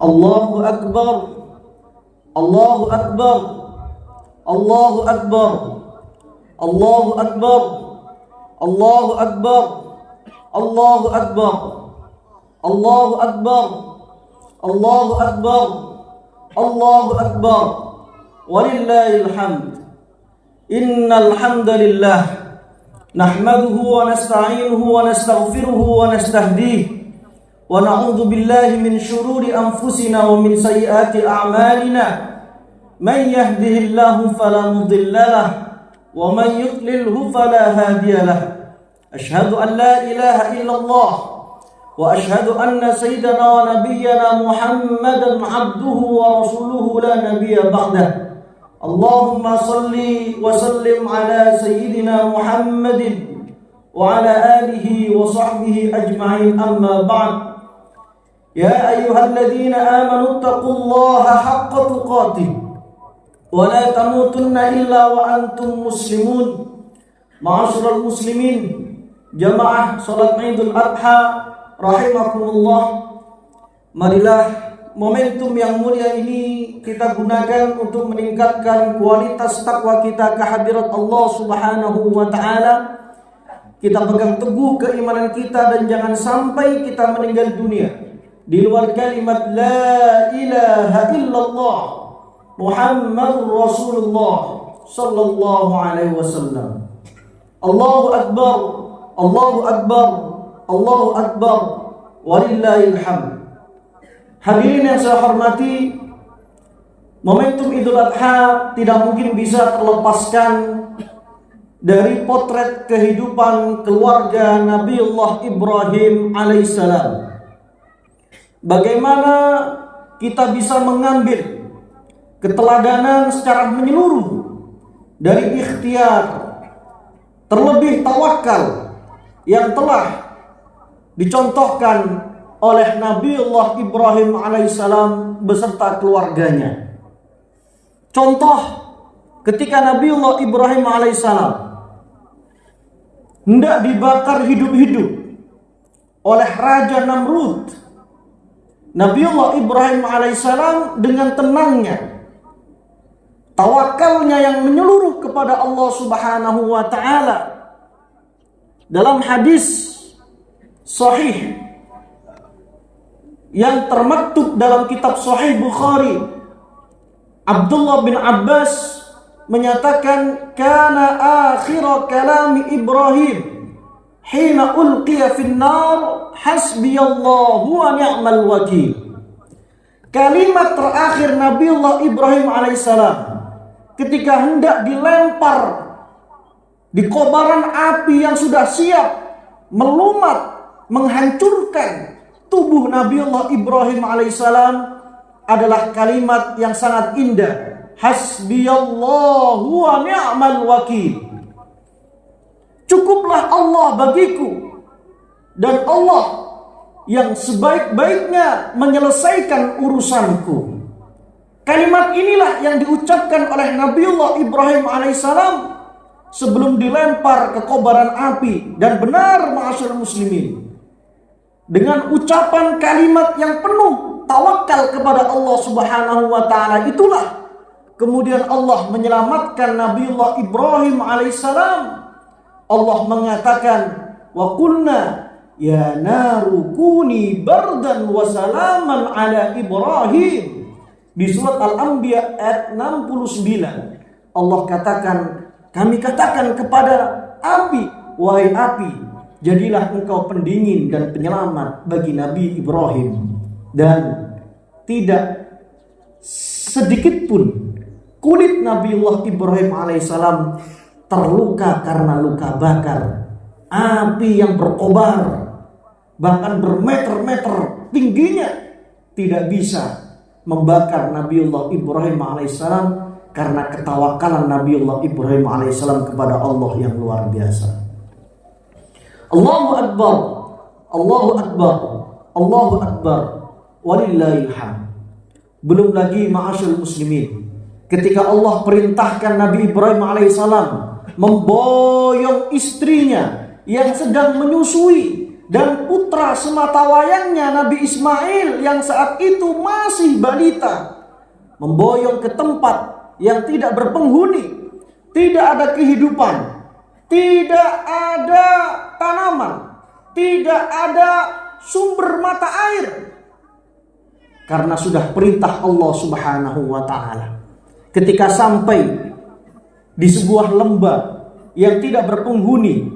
Allahu Akbar, Allahu Akbar, Allahu Akbar, Allahu Akbar, Allahu Akbar, Allahu Akbar, Allahu Akbar, Allahu Akbar, Allahu Akbar, walillahil hamd. Innal hamdalillah nahmaduhu wa nasta'inuhu wa nastaghfiruhu wa nastahdihi wa na'udzu billahi min shururi anfusina wa min sayyiati a'malina. Man yahdihillahu fala mudilla lahu wa man yudlilhu fala hadiya lahu. Ashhadu an la ilaha illallah wa ashhadu anna sayyidana wa nabiyyana Muhammadan abduhu wa rasuluhu la nabiyya ba'dah. Allahumma salli wa sallim ala sayyidina Muhammadin wa ala alihi wa sahbihi ajma'in, amma ba'd. Ya ayyuhalladzina amanu taqullaha haqqa tuqatih wa la tamutunna illa wa antum muslimun. Ma'asyiral muslimin, jamaah salat Idul Adha rahimakumullah. Marilah momentum yang mulia ini kita gunakan untuk meningkatkan kualitas takwa kita kehadirat Allah Subhanahu wa taala. Kita pegang teguh keimanan kita dan jangan sampai kita meninggal dunia di luar kalimat la ilaha illallah Muhammadur Rasulullah sallallahu alaihi wasallam. Allahu Akbar, Allahu Akbar, Allahu Akbar, walillahil hamd. Hadirin yang saya hormati, momentum Idul Adha tidak mungkin bisa terlepaskan dari potret kehidupan keluarga Nabiullah Ibrahim alaihissalam. Bagaimana kita bisa mengambil keteladanan secara menyeluruh dari ikhtiar, terlebih tawakal yang telah dicontohkan oleh Nabiullah Ibrahim alaihissalam beserta keluarganya. Contoh ketika Nabiullah Ibrahim alaihissalam hendak dibakar hidup-hidup oleh Raja Namrud, Nabiullah Ibrahim alaihissalam dengan tenangnya, tawakalnya yang menyeluruh kepada Allah Subhanahu wa taala. Dalam hadis sahih yang termaktub dalam kitab Sahih Bukhari, Abdullah bin Abbas menyatakan, kana akhir kalami Ibrahim hina ulqiya fin nar hasbiyallahu wa ni'mal wakil. Kalimat terakhir Nabiullah Ibrahim alaihissalam ketika hendak dilempar di kobaran api yang sudah siap melumat, menghancurkan tubuh Nabiullah Ibrahim alaihissalam adalah kalimat yang sangat indah. Hasbiyallahu wa ni'mal wakil. Cukuplah Allah bagiku dan Allah yang sebaik-baiknya menyelesaikan urusanku. Kalimat inilah yang diucapkan oleh Nabiullah Ibrahim alaihissalam sebelum dilempar ke kobaran api. Dan benar ma'asyiral muslimin, dengan ucapan kalimat yang penuh tawakal kepada Allah Subhanahu wa taala itulah kemudian Allah menyelamatkan Nabiullah Ibrahim alaihissalam. Allah mengatakan, wa qulna ya naru kuni bardan wa salaman ala Ibrahim. Di surat Al-Anbiya ayat 69 Allah katakan, kami katakan kepada api, wahai api, jadilah engkau pendingin dan penyelamat bagi Nabi Ibrahim. Dan tidak sedikit pun kulit Nabiullah Ibrahim alaihissalam terluka karena luka bakar. Api yang berkobar bahkan bermeter-meter tingginya tidak bisa membakar Nabiullah Ibrahim alaihissalam karena ketawakalan Nabiullah Ibrahim alaihissalam kepada Allah yang luar biasa. Allahu Akbar, Allahu Akbar, Allahu Akbar, walillahil hamd. Belum lagi ma'asyiral muslimin, ketika Allah perintahkan Nabi Ibrahim alaihissalam memboyong istrinya yang sedang menyusui dan putra sematawayangnya Nabi Ismail yang saat itu masih balita memboyong ke tempat yang tidak berpenghuni, tidak ada kehidupan, tidak ada tanaman, tidak ada sumber mata air, karena sudah perintah Allah Subhanahu wa ta'ala. Ketika sampai di sebuah lembah yang tidak berpenghuni,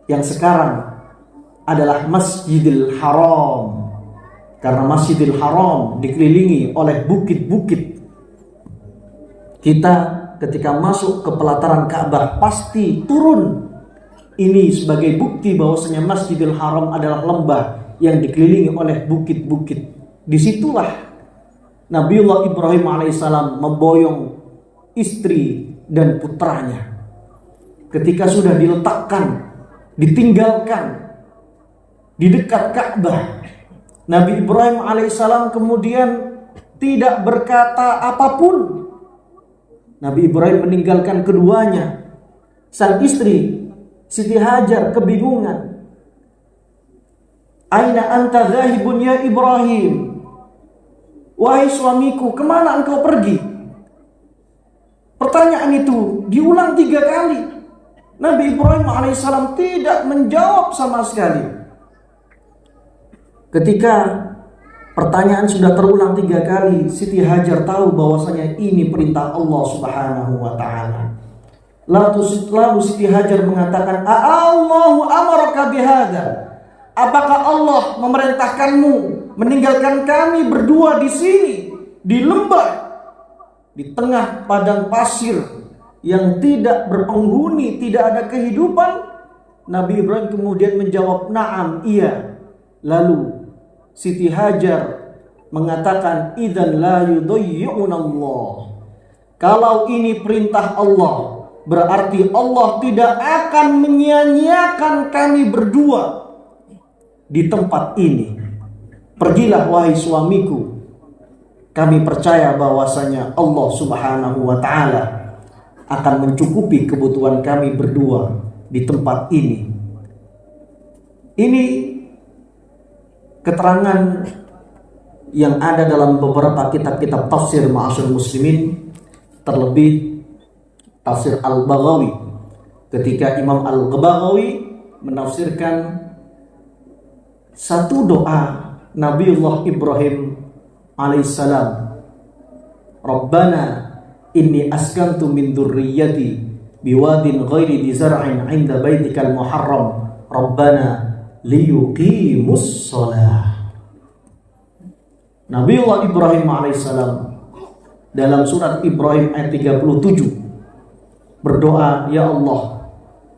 yang sekarang adalah Masjidil Haram, karena Masjidil Haram dikelilingi oleh bukit-bukit. Kita ketika masuk ke pelataran Ka'bah pasti turun. Ini sebagai bukti bahwasanya Masjidil Haram adalah lembah yang dikelilingi oleh bukit-bukit. Disitulah Nabiullah Ibrahim alaihissalam memboyong istri dan putranya. Ketika sudah diletakkan, ditinggalkan di dekat Ka'bah, Nabi Ibrahim alaihissalam kemudian tidak berkata apapun. Nabi Ibrahim meninggalkan keduanya. Sang istri Siti Hajar kebingungan. Aina anta dhahibun ya Ibrahim? Wahai suamiku, kemana engkau pergi? Pertanyaan itu diulang 3 kali. Nabi Ibrahim alaihissalam tidak menjawab sama sekali. Ketika pertanyaan sudah terulang 3 kali, Siti Hajar tahu bahwasanya ini perintah Allah Subhanahu wa ta'ala. Lalu Siti Hajar mengatakan, "Allahu amaraka bihadza?" Apakah Allah memerintahkanmu meninggalkan kami berdua di sini, di lembah, di tengah padang pasir yang tidak berpenghuni, tidak ada kehidupan? Nabi Ibrahim kemudian menjawab, "Na'am, iya." Lalu Siti Hajar mengatakan, "Idzan la yudayyi'una Allah." Kalau ini perintah Allah, berarti Allah tidak akan menyia-nyiakan kami berdua di tempat ini. Pergilah wahai suamiku. Kami percaya bahwasanya Allah Subhanahu wa ta'ala akan mencukupi kebutuhan kami berdua di tempat ini. Ini keterangan yang ada dalam beberapa kitab-kitab tafsir ma'asyur muslimin, terlebih tafsir Al-Baghawi. Ketika Imam Al-Baghawi menafsirkan satu doa Nabiullah Ibrahim alaihissalam, "Rabbana inni askantu min dzurriyyati biwadin ghairi dzi zar'in 'inda baitikal muharram Rabbana liyuqimus shalah." Nabiullah Ibrahim alaihissalam dalam surat Ibrahim ayat 37 berdoa, "Ya Allah,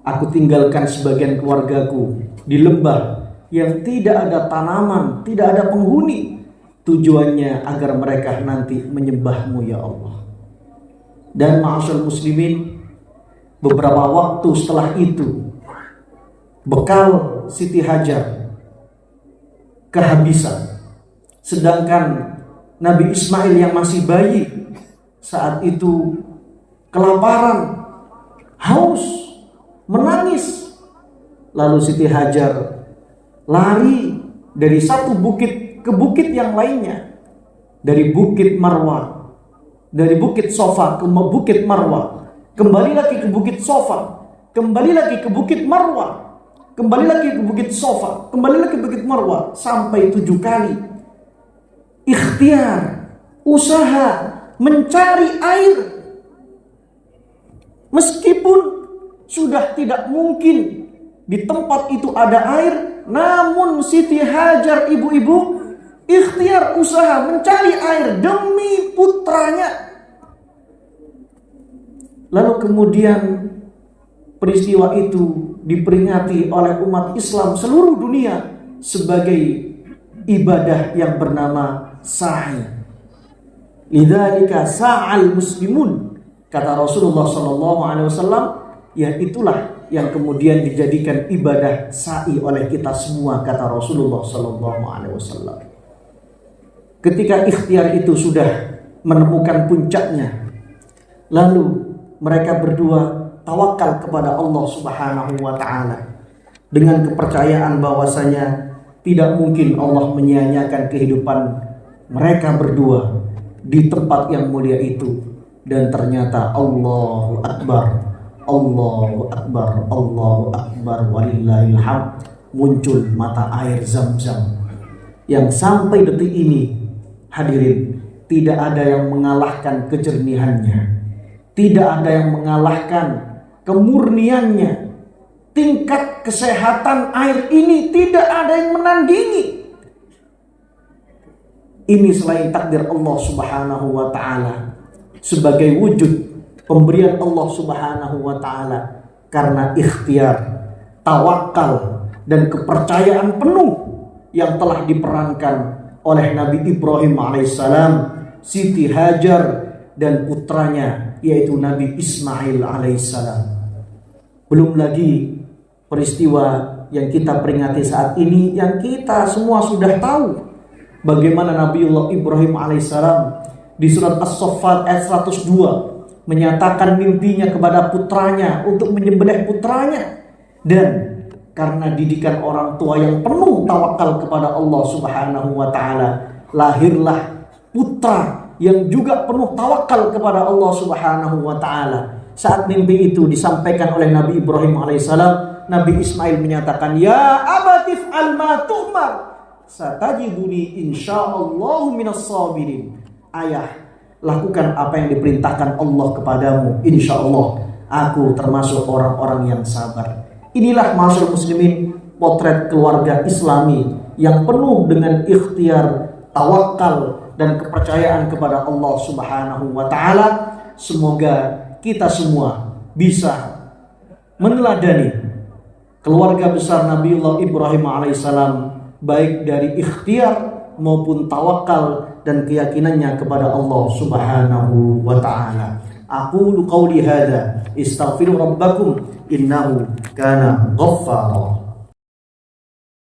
aku tinggalkan sebagian keluargaku di lembah yang tidak ada tanaman, tidak ada penghuni. Tujuannya agar mereka nanti menyembah-Mu ya Allah." Dan ma'asyal muslimin, beberapa waktu setelah itu bekal Siti Hajar kehabisan. Sedangkan Nabi Ismail yang masih bayi saat itu kelaparan, haus, menangis. Lalu Siti Hajar lari dari satu bukit ke bukit yang lainnya. Dari bukit Marwah, dari bukit Sofa ke bukit Marwah, kembali lagi ke bukit Sofa, kembali lagi ke bukit Marwah, kembali lagi ke bukit Sofa, kembali lagi ke bukit Marwah, sampai 7 kali. Ikhtiar, usaha mencari air. Meskipun sudah tidak mungkin di tempat itu ada air, namun Siti Hajar ibu-ibu ikhtiar usaha mencari air demi putranya. Lalu kemudian peristiwa itu diperingati oleh umat Islam seluruh dunia sebagai ibadah yang bernama sa'i. Lidzalika sa'al muslimun, kata Rasulullah SAW, ya itulah yang kemudian dijadikan ibadah sa'i oleh kita semua, kata Rasulullah SAW. Ketika ikhtiar itu sudah menemukan puncaknya, lalu mereka berdua tawakal kepada Allah Subhanahu wa ta'ala. dengan kepercayaan bahwasanya tidak mungkin Allah menyia-nyiakan kehidupan mereka berdua di tempat yang mulia itu. Dan ternyata Allahu Akbar, Allahu Akbar, Allahu Akbar, walillahil hamd, muncul mata air Zam-Zam yang sampai detik ini, hadirin, tidak ada yang mengalahkan kejernihannya, tidak ada yang mengalahkan kemurniannya. Tingkat kesehatan air ini tidak ada yang menandingi. Ini selain takdir Allah Subhanahu wa ta'ala, sebagai wujud pemberian Allah Subhanahu wa ta'ala karena ikhtiar, tawakal, dan kepercayaan penuh yang telah diperankan oleh Nabi Ibrahim alaihissalam, Siti Hajar, dan putranya yaitu Nabi Ismail alaihissalam. Belum lagi peristiwa yang kita peringati saat ini yang kita semua sudah tahu, bagaimana Nabiullah Ibrahim alaihissalam di surat As-Saffat ayat 102 menyatakan mimpinya kepada putranya untuk menyembelih putranya, dan karena didikan orang tua yang penuh tawakal kepada Allah Subhanahu wa ta'ala, lahirlah putra yang juga penuh tawakal kepada Allah Subhanahu wa ta'ala. Saat mimpi itu disampaikan oleh Nabi Ibrahim alaihissalam, Nabi Ismail menyatakan, "Ya abatif al-ma tu'mar, satajiduni insyaallahu minas sabirin." Ayah, lakukan apa yang diperintahkan Allah kepadamu, insyaallah aku termasuk orang-orang yang sabar. Inilah masyarakat muslimin, potret keluarga Islami yang penuh dengan ikhtiar, tawakal, dan kepercayaan kepada Allah Subhanahu wa ta'ala. Semoga kita semua bisa meneladani keluarga besar Nabiullah Ibrahim alaihissalam, baik dari ikhtiar maupun tawakal dan keyakinannya kepada Allah Subhanahu wa ta'ala. Aqulu qawli hadza, istaghfiru rabbakum innahu kana ghaffara.